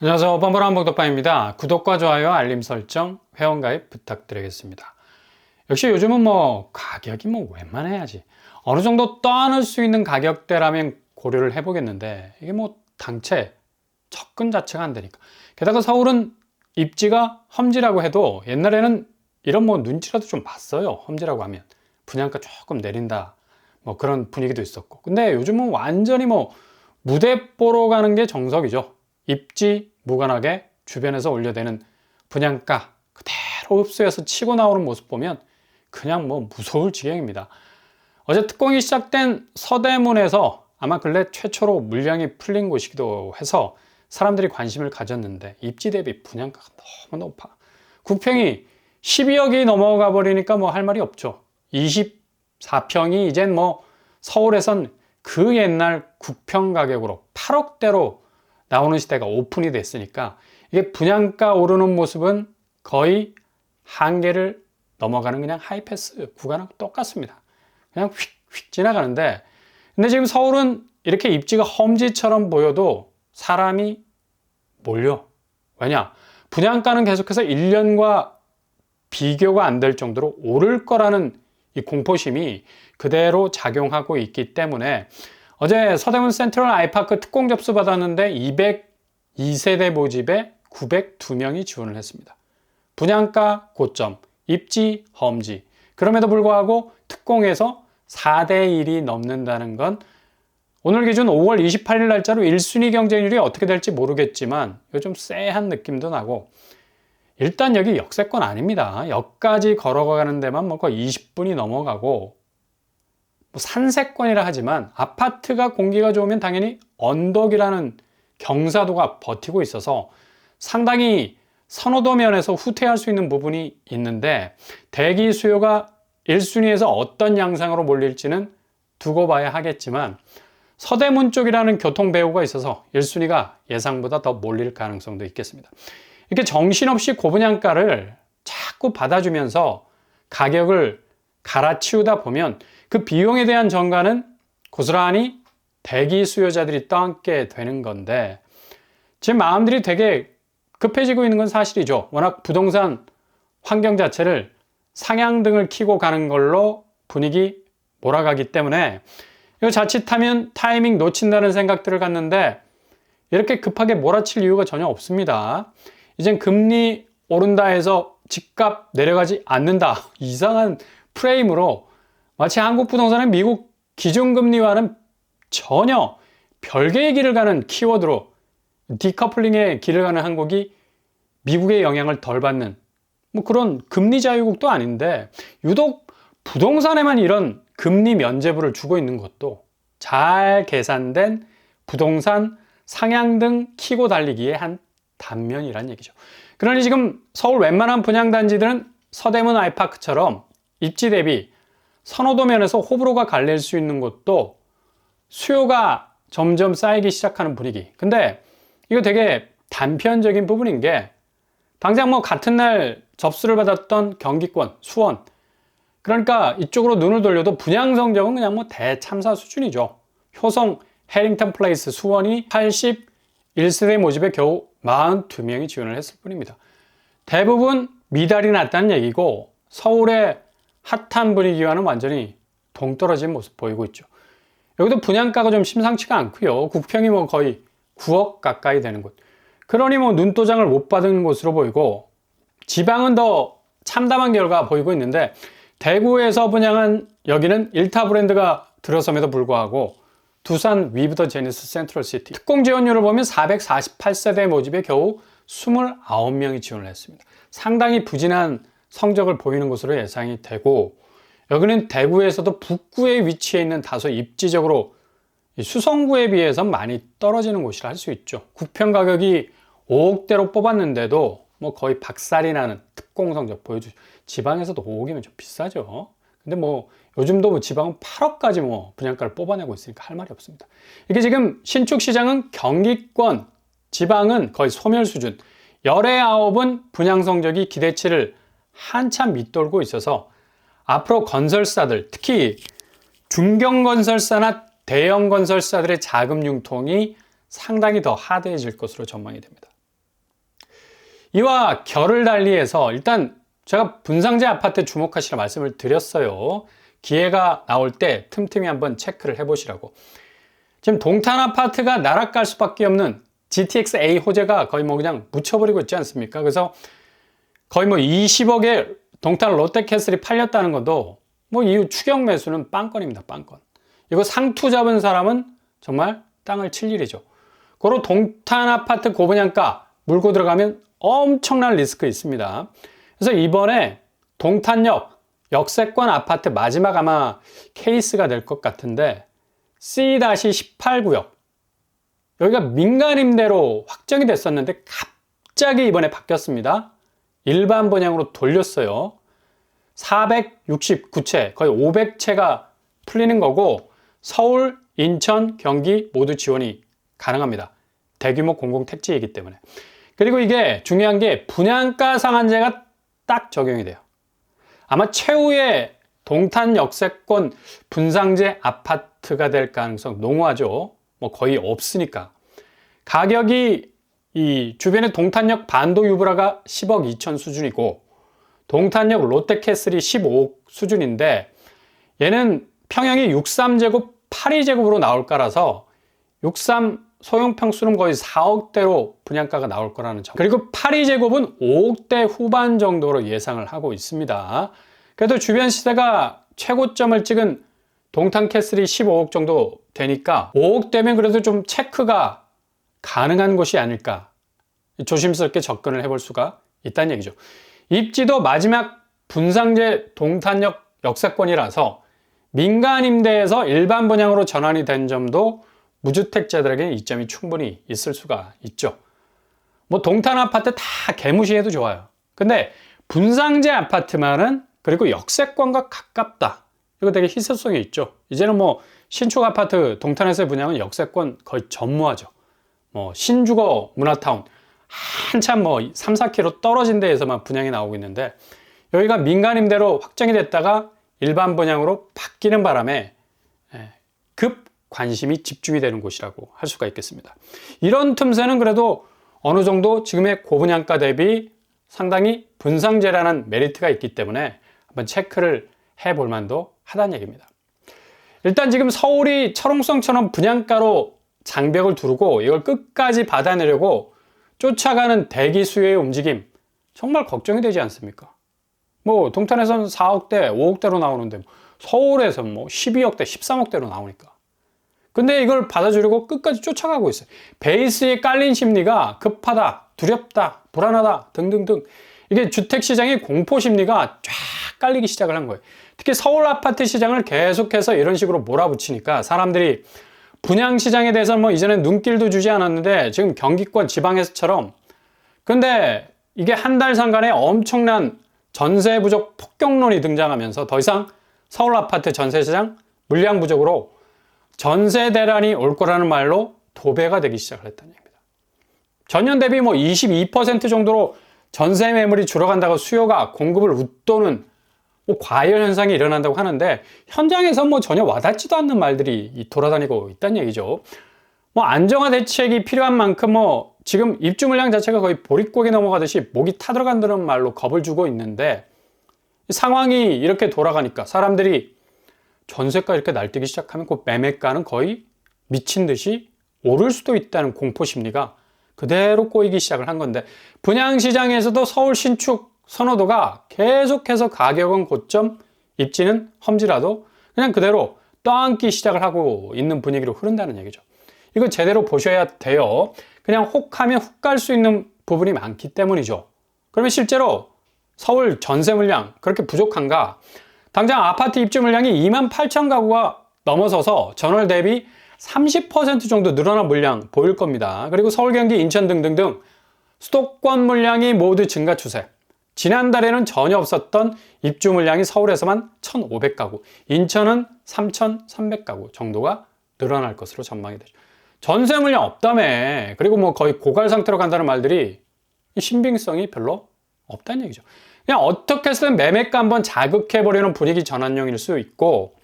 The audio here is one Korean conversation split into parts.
안녕하세요. 뻔뻔한 복덕방입니다. 구독과 좋아요, 알림 설정, 회원가입 부탁드리겠습니다. 역시 요즘은 가격이 웬만해야지. 어느 정도 떠안을 수 있는 가격대라면 고려를 해보겠는데 이게 당최 접근 자체가 안 되니까. 게다가 서울은 입지가 험지라고 해도 옛날에는 이런 눈치라도 좀 봤어요. 험지라고 하면 분양가 조금 내린다 그런 분위기도 있었고. 근데 요즘은 완전히 무대 보러 가는 게 정석이죠. 입지 무관하게 주변에서 올려대는 분양가 그대로 흡수해서 치고 나오는 모습 보면 그냥 무서울 지경입니다. 어제 특공이 시작된 서대문에서 아마 근래 최초로 물량이 풀린 곳이기도 해서 사람들이 관심을 가졌는데 입지 대비 분양가가 너무 높아. 구평이 12억이 넘어가 버리니까 할 말이 없죠. 24평이 이젠 서울에선 그 옛날 국평 가격으로 8억대로 나오는 시대가 오픈이 됐으니까 이게 분양가 오르는 모습은 거의 한계를 넘어가는 그냥 하이패스 구간하고 똑같습니다. 그냥 휙휙 지나가는데, 근데 지금 서울은 이렇게 입지가 험지처럼 보여도 사람이 몰려. 왜냐? 분양가는 계속해서 1년과 비교가 안 될 정도로 오를 거라는 이 공포심이 그대로 작용하고 있기 때문에 어제 서대문 센트럴 아이파크 특공 접수 받았는데 202세대 모집에 902명이 지원을 했습니다. 분양가 고점, 입지 험지. 그럼에도 불구하고 특공에서 4대1이 넘는다는 건 오늘 기준 5월 28일 날짜로 1순위 경쟁률이 어떻게 될지 모르겠지만 이거 좀 쎄한 느낌도 나고, 일단 여기 역세권 아닙니다. 역까지 걸어가는 데만 거의 20분이 넘어가고, 산세권이라 하지만 아파트가 공기가 좋으면 당연히 언덕이라는 경사도가 버티고 있어서 상당히 선호도 면에서 후퇴할 수 있는 부분이 있는데, 대기 수요가 1순위에서 어떤 양상으로 몰릴지는 두고 봐야 하겠지만 서대문 쪽이라는 교통 배후가 있어서 1순위가 예상보다 더 몰릴 가능성도 있겠습니다. 이렇게 정신없이 고분양가를 자꾸 받아주면서 가격을 갈아치우다 보면 그 비용에 대한 전가는 고스란히 대기 수요자들이 떠안게 되는 건데, 지금 마음들이 되게 급해지고 있는 건 사실이죠. 워낙 부동산 환경 자체를 상향등을 켜고 가는 걸로 분위기 몰아가기 때문에 이거 자칫하면 타이밍 놓친다는 생각들을 갖는데 이렇게 급하게 몰아칠 이유가 전혀 없습니다. 이젠 금리 오른다 해서 집값 내려가지 않는다, 이상한 프레임으로 마치 한국 부동산은 미국 기준금리와는 전혀 별개의 길을 가는 키워드로 디커플링의 길을 가는 한국이 미국의 영향을 덜 받는 그런 금리 자유국도 아닌데, 유독 부동산에만 이런 금리 면제부를 주고 있는 것도 잘 계산된 부동산 상향등 키고 달리기의 한 단면이란 얘기죠. 그러니 지금 서울 웬만한 분양단지들은 서대문 아이파크처럼 입지 대비 선호도 면에서 호불호가 갈릴 수 있는 것도 수요가 점점 쌓이기 시작하는 분위기. 근데 이거 되게 단편적인 부분인 게, 당장 같은 날 접수를 받았던 경기권, 수원, 그러니까 이쪽으로 눈을 돌려도 분양 성적은 그냥 대참사 수준이죠. 효성 해링턴 플레이스 수원이 81세대 모집에 겨우 42명이 지원을 했을 뿐입니다. 대부분 미달이 났다는 얘기고 서울의 핫한 분위기와는 완전히 동떨어진 모습 보이고 있죠. 여기도 분양가가 좀 심상치가 않고요. 국평이 거의 9억 가까이 되는 곳. 그러니 눈도장을 못 받은 곳으로 보이고, 지방은 더 참담한 결과 보이고 있는데, 대구에서 분양한 여기는 일타 브랜드가 들어섬에도 불구하고 두산 위브더 제니스 센트럴시티 특공 지원율을 보면 448세대 모집에 겨우 29명이 지원을 했습니다. 상당히 부진한 성적을 보이는 것으로 예상이 되고, 여기는 대구에서도 북구에 위치해 있는 다소 입지적으로 수성구에 비해서 많이 떨어지는 곳이라 할 수 있죠. 구평 가격이 5억대로 뽑았는데도 거의 박살이 나는 특공 성적 보여주죠. 지방에서도 5억이면 좀 비싸죠. 근데 요즘도 지방은 8억까지 분양가를 뽑아내고 있으니까 할 말이 없습니다. 이게 지금 신축 시장은 경기권, 지방은 거의 소멸 수준, 열의 아홉은 분양 성적이 기대치를 한참 밑돌고 있어서 앞으로 건설사들, 특히 중견건설사나 대형 건설사들의 자금 융통이 상당히 더 하드해질 것으로 전망이 됩니다. 이와 결을 달리해서 일단 제가 분상제 아파트에 주목하시라 말씀을 드렸어요. 기회가 나올 때 틈틈이 한번 체크를 해보시라고. 지금 동탄 아파트가 나락갈 수밖에 없는 GTX-A 호재가 거의 뭐 그냥 묻혀버리고 있지 않습니까? 그래서 거의 뭐 20억에 동탄 롯데캐슬이 팔렸다는 것도 뭐 이후 추격 매수는 빵건입니다. 빵건. 이거 상투 잡은 사람은 정말 땅을 칠 일이죠. 고로 동탄 아파트 고분양가 물고 들어가면 엄청난 리스크 있습니다. 그래서 이번에 동탄역 역세권 아파트 마지막 아마 케이스가 될 것 같은데 C-18구역 여기가 민간임대로 확정이 됐었는데 갑자기 이번에 바뀌었습니다. 일반 분양으로 돌렸어요. 469채 거의 500채가 풀리는 거고 서울, 인천, 경기 모두 지원이 가능합니다. 대규모 공공택지이기 때문에. 그리고 이게 중요한 게 분양가 상한제가 딱 적용이 돼요. 아마 최후의 동탄 역세권 분상제 아파트가 될 가능성 농후하죠. 뭐 거의 없으니까. 가격이 이 주변의 동탄역 반도 유브라가 10억 2천 수준이고 동탄역 롯데캐슬이 15억 수준인데 얘는 평형이 63제곱 82제곱으로 나올 거라서 63 소형 평수는 거의 4억대로 분양가가 나올 거라는 점. 그리고 82제곱은 5억대 후반 정도로 예상을 하고 있습니다. 그래도 주변 시세가 최고점을 찍은 동탄캐슬이 15억 정도 되니까 5억대면 그래도 좀 체크가 가능한 곳이 아닐까. 조심스럽게 접근을 해볼 수가 있다는 얘기죠. 입지도 마지막 분상제 동탄역 역세권이라서 민간 임대에서 일반 분양으로 전환이 된 점도 무주택자들에게 이점이 충분히 있을 수가 있죠. 뭐 동탄 아파트 다 개무시해도 좋아요. 근데 분상제 아파트만은 그리고 역세권과 가깝다. 이거 되게 희소성이 있죠. 이제는 뭐 신축 아파트 동탄에서의 분양은 역세권 거의 전무하죠. 뭐 신주거 문화타운 한참 뭐 3, 4km 떨어진 데에서만 분양이 나오고 있는데 여기가 민간 임대로 확정이 됐다가 일반 분양으로 바뀌는 바람에 급 관심이 집중이 되는 곳이라고 할 수가 있겠습니다. 이런 틈새는 그래도 어느 정도 지금의 고분양가 대비 상당히 분상제라는 메리트가 있기 때문에 한번 체크를 해볼 만도 하다는 얘기입니다. 일단 지금 서울이 철옹성처럼 분양가로 장벽을 두르고 이걸 끝까지 받아내려고 쫓아가는 대기 수요의 움직임 정말 걱정이 되지 않습니까? 뭐 동탄에서는 4억대, 5억대로 나오는데 서울에서 뭐 12억대, 13억대로 나오니까. 근데 이걸 받아주려고 끝까지 쫓아가고 있어요. 베이스에 깔린 심리가 급하다, 두렵다, 불안하다 등등등 이게 주택시장의 공포심리가 쫙 깔리기 시작을 한 거예요. 특히 서울 아파트 시장을 계속해서 이런 식으로 몰아붙이니까 사람들이 분양시장에 대해서 뭐 이전에 눈길도 주지 않았는데 지금 경기권 지방에서처럼 근데 이게 한 달 상간에 엄청난 전세 부족 폭격론이 등장하면서 더 이상 서울 아파트 전세시장 물량 부족으로 전세 대란이 올 거라는 말로 도배가 되기 시작을 했다는 얘기입니다. 전년 대비 뭐 22% 정도로 전세 매물이 줄어간다고 수요가 공급을 웃도는 뭐 과열 현상이 일어난다고 하는데 현장에서 뭐 전혀 와닿지도 않는 말들이 돌아다니고 있다는 얘기죠. 뭐 안정화 대책이 필요한 만큼 뭐 지금 입주 물량 자체가 거의 보릿고개 넘어가듯이 목이 타들어간다는 말로 겁을 주고 있는데 상황이 이렇게 돌아가니까 사람들이 전세가 이렇게 날뛰기 시작하면 그 매매가는 거의 미친 듯이 오를 수도 있다는 공포 심리가 그대로 꼬이기 시작을 한 건데 분양시장에서도 서울 신축 선호도가 계속해서 가격은 고점, 입지는 험지라도 그냥 그대로 떠안기 시작을 하고 있는 분위기로 흐른다는 얘기죠. 이거 제대로 보셔야 돼요. 그냥 혹하면 훅 갈 수 있는 부분이 많기 때문이죠. 그러면 실제로 서울 전세 물량 그렇게 부족한가? 당장 아파트 입주 물량이 28,000 가구가 넘어서서 전월 대비 30% 정도 늘어난 물량 보일 겁니다. 그리고 서울, 경기, 인천 등등등 수도권 물량이 모두 증가 추세. 지난달에는 전혀 없었던 입주 물량이 서울에서만 1,500가구, 인천은 3,300가구 정도가 늘어날 것으로 전망이 되죠. 전세 물량 없다며. 그리고 뭐 거의 고갈 상태로 간다는 말들이 신빙성이 별로 없다는 얘기죠. 그냥 어떻게 해서든 매매가 한번 자극해버리는 분위기 전환용일 수 있고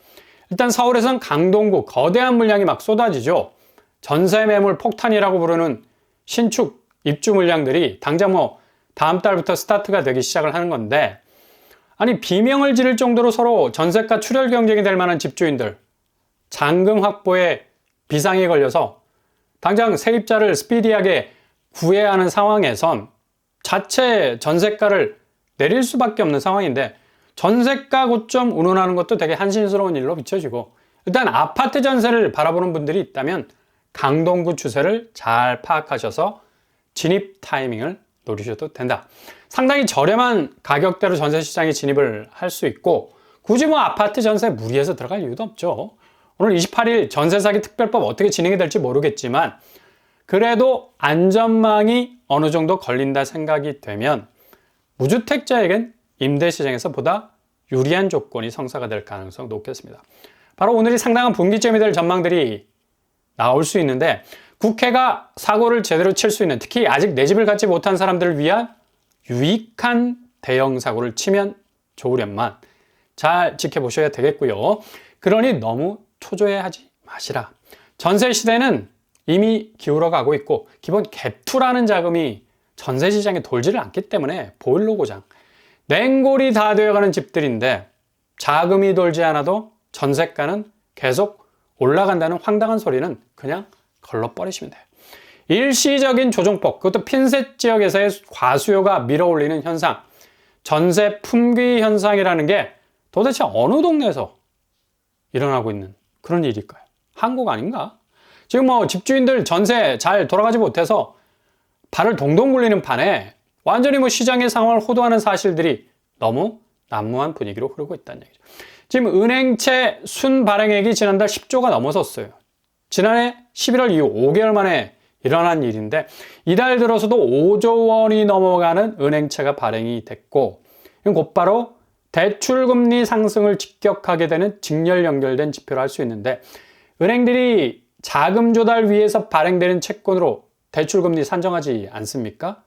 일단 서울에선 강동구 거대한 물량이 막 쏟아지죠. 전세 매물 폭탄이라고 부르는 신축 입주 물량들이 당장 뭐 다음 달부터 스타트가 되기 시작을 하는 건데, 아니 비명을 지를 정도로 서로 전세가 출혈 경쟁이 될 만한 집주인들, 잔금 확보에 비상이 걸려서 당장 세입자를 스피디하게 구해야 하는 상황에선 자체 전세가를 내릴 수밖에 없는 상황인데, 전세가 고점 운운하는 것도 되게 한심스러운 일로 비춰지고, 일단 아파트 전세를 바라보는 분들이 있다면 강동구 추세를 잘 파악하셔서 진입 타이밍을 노리셔도 된다. 상당히 저렴한 가격대로 전세 시장에 진입을 할 수 있고, 굳이 뭐 아파트 전세 무리해서 들어갈 이유도 없죠. 오늘 28일 전세 사기 특별법 어떻게 진행이 될지 모르겠지만, 그래도 안전망이 어느 정도 걸린다 생각이 되면 무주택자에겐 임대 시장에서 보다 유리한 조건이 성사가 될 가능성이 높겠습니다. 바로 오늘이 상당한 분기점이 될 전망들이 나올 수 있는데, 국회가 사고를 제대로 칠 수 있는, 특히 아직 내 집을 갖지 못한 사람들을 위한 유익한 대형 사고를 치면 좋으련만 잘 지켜보셔야 되겠고요. 그러니 너무 초조해하지 마시라. 전세 시대는 이미 기울어가고 있고, 기본 갭투라는 자금이 전세 시장에 돌지를 않기 때문에 보일러 고장, 냉골이 다 되어가는 집들인데 자금이 돌지 않아도 전세가는 계속 올라간다는 황당한 소리는 그냥 걸러버리시면 돼요. 일시적인 조정폭, 그것도 핀셋 지역에서의 과수요가 밀어올리는 현상, 전세 품귀 현상이라는 게 도대체 어느 동네에서 일어나고 있는 그런 일일까요? 한국 아닌가? 지금 뭐 집주인들 전세 잘 돌아가지 못해서 발을 동동 굴리는 판에 완전히 뭐 시장의 상황을 호도하는 사실들이 너무 난무한 분위기로 흐르고 있다는 얘기죠. 지금 은행채 순발행액이 지난달 10조가 넘어섰어요. 지난해 11월 이후 5개월 만에 일어난 일인데, 이달 들어서도 5조 원이 넘어가는 은행채가 발행이 됐고, 이건 곧바로 대출금리 상승을 직격하게 되는 직렬 연결된 지표로 할 수 있는데, 은행들이 자금 조달 위해서 발행되는 채권으로 대출금리 산정하지 않습니까?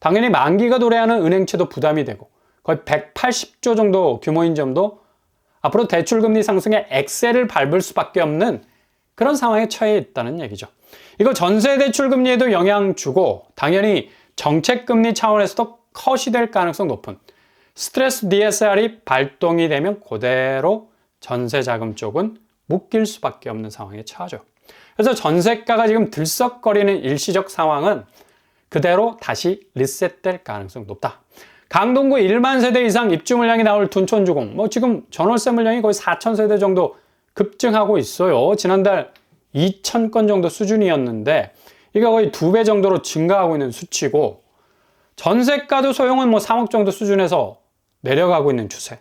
당연히 만기가 도래하는 은행채도 부담이 되고, 거의 180조 정도 규모인 점도 앞으로 대출금리 상승의 엑셀을 밟을 수밖에 없는 그런 상황에 처해 있다는 얘기죠. 이거 전세 대출금리에도 영향 주고, 당연히 정책금리 차원에서도 컷이 될 가능성 높은 스트레스 DSR이 발동이 되면 그대로 전세자금 쪽은 묶일 수밖에 없는 상황에 처하죠. 그래서 전세가가 지금 들썩거리는 일시적 상황은 그대로 다시 리셋될 가능성이 높다. 강동구 1만 세대 이상 입주 물량이 나올 둔촌주공, 뭐 지금 전월세 물량이 거의 4천 세대 정도 급증하고 있어요. 지난달 2,000건 정도 수준이었는데 이게 거의 2배 정도로 증가하고 있는 수치고, 전세가도 소형은 뭐 3억 정도 수준에서 내려가고 있는 추세.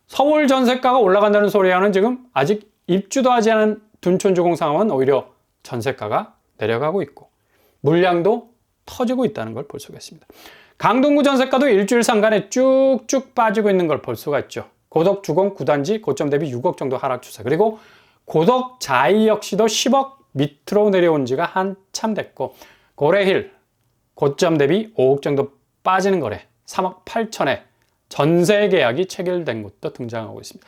서울 전세가가 올라간다는 소리와는 지금 아직 입주도 하지 않은 둔촌주공 상황은 오히려 전세가가 내려가고 있고, 물량도 터지고 있다는 걸 볼 수가 있습니다. 강동구 전세가도 일주일 상간에 쭉쭉 빠지고 있는 걸 볼 수가 있죠. 고덕주공 9단지 고점 대비 6억 정도 하락 추세, 그리고 고덕자이 역시도 10억 밑으로 내려온 지가 한참 됐고, 고래힐 고점 대비 5억 정도 빠지는 거래 3억 8천에 전세 계약이 체결된 곳도 등장하고 있습니다.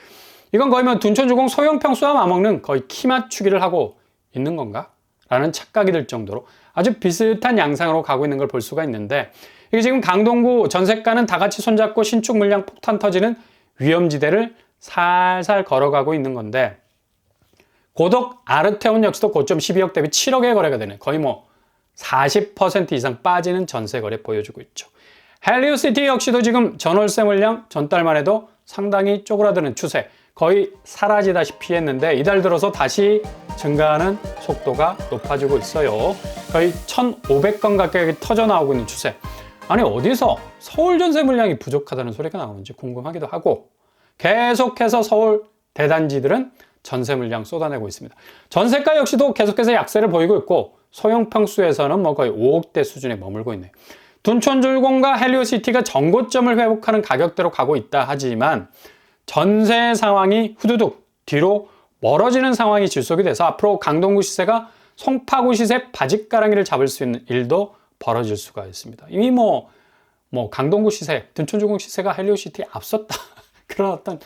이건 거의 뭐 둔촌주공 소형 평수와 맞먹는 거의 키 맞추기를 하고 있는 건가? 라는 착각이 들 정도로 아주 비슷한 양상으로 가고 있는 걸 볼 수가 있는데, 이게 지금 강동구 전세가는 다 같이 손잡고 신축 물량 폭탄 터지는 위험지대를 살살 걸어가고 있는 건데, 고덕 아르테온 역시도 고점 12억 대비 7억에 거래가 되는, 거의 뭐 40% 이상 빠지는 전세 거래 보여주고 있죠. 헬리오시티 역시도 지금 전월세 물량 전달만 해도 상당히 쪼그라드는 추세, 거의 사라지다시피 했는데 이달 들어서 다시 증가하는 속도가 높아지고 있어요. 거의 1,500건 가까이 터져 나오고 있는 추세. 아니 어디서 서울 전세 물량이 부족하다는 소리가 나오는지 궁금하기도 하고, 계속해서 서울 대단지들은 전세 물량 쏟아내고 있습니다. 전세가 역시도 계속해서 약세를 보이고 있고, 소형 평수에서는 뭐 거의 5억대 수준에 머물고 있네요. 둔촌주공과 헬리오시티가 전고점을 회복하는 가격대로 가고 있다 하지만 전세 상황이 후두둑 뒤로 멀어지는 상황이 지속이 돼서 앞으로 강동구 시세가 송파구 시세 바짓가랑이를 잡을 수 있는 일도 벌어질 수가 있습니다. 이미 뭐 강동구 시세, 둔촌주공 시세가 헬리오시티에 앞섰다. 그런 어떤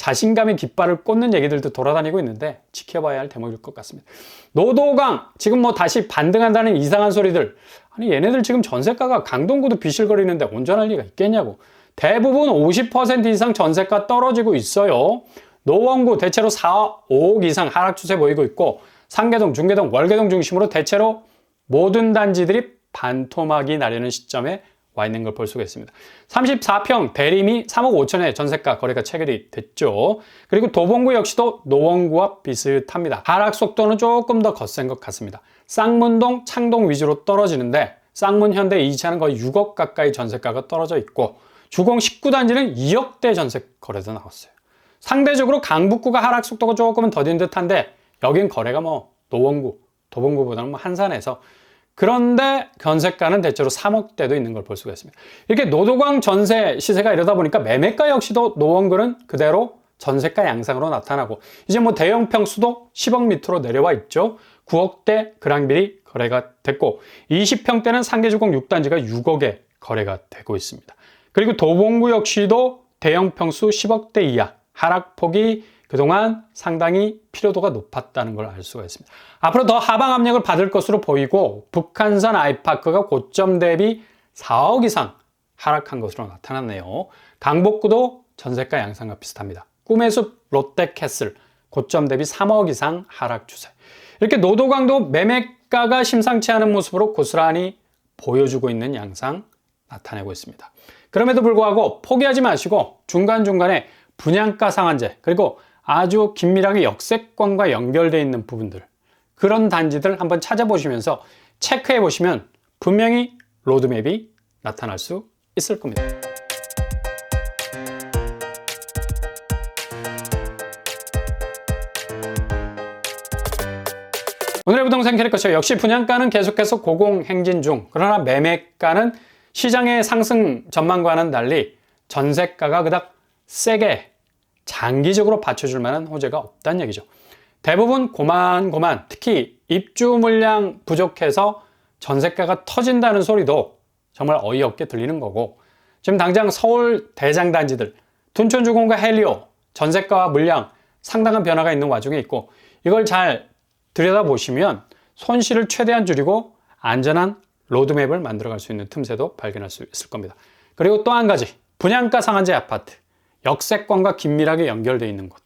자신감의 깃발을 꽂는 얘기들도 돌아다니고 있는데 지켜봐야 할 대목일 것 같습니다. 노도강 지금 뭐 다시 반등한다는 이상한 소리들. 아니 얘네들 지금 전세가가 강동구도 비실거리는데 온전할 리가 있겠냐고. 대부분 50% 이상 전세가 떨어지고 있어요. 노원구 대체로 4, 5억 이상 하락 추세 보이고 있고 상계동, 중계동, 월계동 중심으로 대체로 모든 단지들이 반토막이 나려는 시점에 와 있는 걸 볼 수가 있습니다. 34평 대림이 3억 5천에 전세가 거래가 체결이 됐죠. 그리고 도봉구 역시도 노원구와 비슷합니다. 하락 속도는 조금 더 거센 것 같습니다. 쌍문동, 창동 위주로 떨어지는데 쌍문, 현대, 이지하는 거의 6억 가까이 전세가가 떨어져 있고 주공 19단지는 2억대 전세 거래도 나왔어요. 상대적으로 강북구가 하락 속도가 조금은 더딘 듯한데 여긴 거래가 뭐 노원구, 도봉구보다는 한산해서 그런데 전세가는 대체로 3억대도 있는 걸 볼 수가 있습니다. 이렇게 노도강 전세 시세가 이러다 보니까 매매가 역시도 노원구는 그대로 전세가 양상으로 나타나고 이제 뭐 대형 평수도 10억 밑으로 내려와 있죠. 9억대 그랑빌이 거래가 됐고 20평대는 상계주공 6단지가 6억에 거래가 되고 있습니다. 그리고 도봉구 역시도 대형 평수 10억대 이하 하락폭이 그동안 상당히 필요도가 높았다는 걸 알 수가 있습니다. 앞으로 더 하방 압력을 받을 것으로 보이고 북한산 아이파크가 고점 대비 4억 이상 하락한 것으로 나타났네요. 강북구도 전세가 양상과 비슷합니다. 꿈의 숲 롯데캐슬 고점 대비 3억 이상 하락 추세. 이렇게 노도강도 매매가가 심상치 않은 모습으로 고스란히 보여주고 있는 양상 나타내고 있습니다. 그럼에도 불구하고 포기하지 마시고 중간중간에 분양가 상한제 그리고 아주 긴밀하게 역세권과 연결되어 있는 부분들 그런 단지들 한번 찾아보시면서 체크해 보시면 분명히 로드맵이 나타날 수 있을 겁니다. 오늘의 부동산 캐릭터쇼 역시 분양가는 계속해서 고공행진 중 그러나 매매가는 시장의 상승 전망과는 달리 전세가가 그닥 세게 장기적으로 받쳐줄 만한 호재가 없다는 얘기죠. 대부분 고만고만 특히 입주 물량 부족해서 전세가가 터진다는 소리도 정말 어이없게 들리는 거고 지금 당장 서울 대장단지들 둔촌주공과 헬리오 전세가와 물량 상당한 변화가 있는 와중에 있고 이걸 잘 들여다보시면 손실을 최대한 줄이고 안전한 로드맵을 만들어갈 수 있는 틈새도 발견할 수 있을 겁니다. 그리고 또 한 가지 분양가 상한제 아파트 역세권과 긴밀하게 연결되어 있는 곳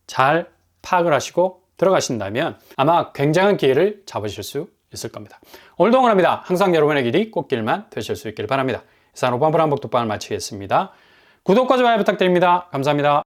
잘 파악을 하시고 들어가신다면 아마 굉장한 기회를 잡으실 수 있을 겁니다. 오늘도 응원합니다. 항상 여러분의 길이 꽃길만 되실 수 있기를 바랍니다. 이상 5번 불안복독방을 마치겠습니다. 구독과 좋아요 부탁드립니다. 감사합니다.